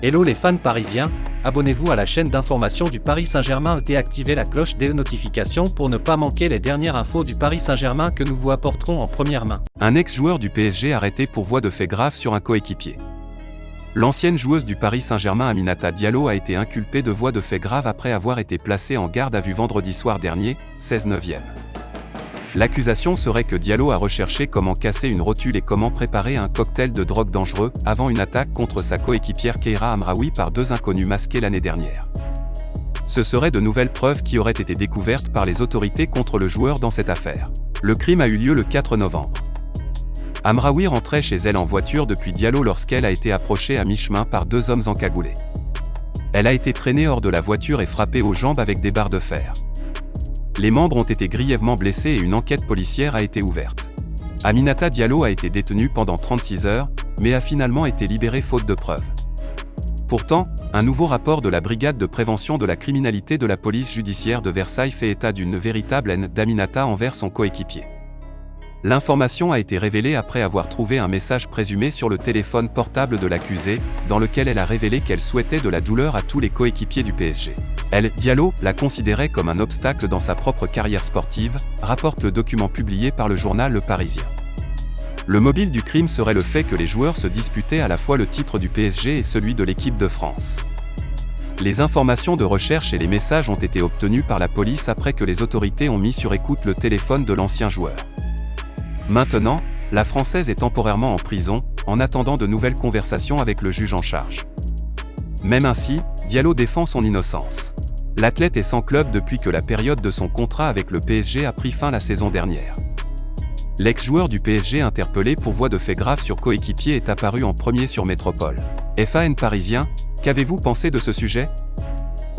Hello les fans parisiens, abonnez-vous à la chaîne d'information du Paris Saint-Germain et activez la cloche des notifications pour ne pas manquer les dernières infos du Paris Saint-Germain que nous vous apporterons en première main. Un ex-joueur du PSG arrêté pour voie de fait grave sur un coéquipier. L'ancienne joueuse du Paris Saint-Germain Aminata Diallo a été inculpée de voie de fait grave après avoir été placée en garde à vue vendredi soir dernier, 16/9. L'accusation serait que Diallo a recherché comment casser une rotule et comment préparer un cocktail de drogue dangereux avant une attaque contre sa coéquipière Keira Amraoui par deux inconnus masqués l'année dernière. Ce seraient de nouvelles preuves qui auraient été découvertes par les autorités contre le joueur dans cette affaire. Le crime a eu lieu le 4 novembre. Amraoui rentrait chez elle en voiture depuis Diallo lorsqu'elle a été approchée à mi-chemin par deux hommes encagoulés. Elle a été traînée hors de la voiture et frappée aux jambes avec des barres de fer. Les membres ont été grièvement blessés et une enquête policière a été ouverte. Aminata Diallo a été détenue pendant 36 heures, mais a finalement été libérée faute de preuves. Pourtant, un nouveau rapport de la Brigade de prévention de la criminalité de la police judiciaire de Versailles fait état d'une véritable haine d'Aminata envers son coéquipier. L'information a été révélée après avoir trouvé un message présumé sur le téléphone portable de l'accusée, dans lequel elle a révélé qu'elle souhaitait de la douleur à tous les coéquipiers du PSG. Elle, Diallo, la considérait comme un obstacle dans sa propre carrière sportive, rapporte le document publié par le journal Le Parisien. Le mobile du crime serait le fait que les joueurs se disputaient à la fois le titre du PSG et celui de l'équipe de France. Les informations de recherche et les messages ont été obtenus par la police après que les autorités ont mis sur écoute le téléphone de l'ancien joueur. Maintenant, la Française est temporairement en prison, en attendant de nouvelles conversations avec le juge en charge. Même ainsi, Diallo défend son innocence. L'athlète est sans club depuis que la période de son contrat avec le PSG a pris fin la saison dernière. L'ex-joueur du PSG interpellé pour voie de fait grave sur coéquipier est apparu en premier sur Métropole. FAN parisien, qu'avez-vous pensé de ce sujet?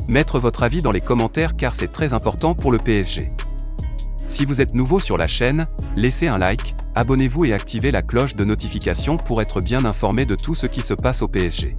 Mettre votre avis dans les commentaires car c'est très important pour le PSG. Si vous êtes nouveau sur la chaîne, laissez un like, abonnez-vous et activez la cloche de notification pour être bien informé de tout ce qui se passe au PSG.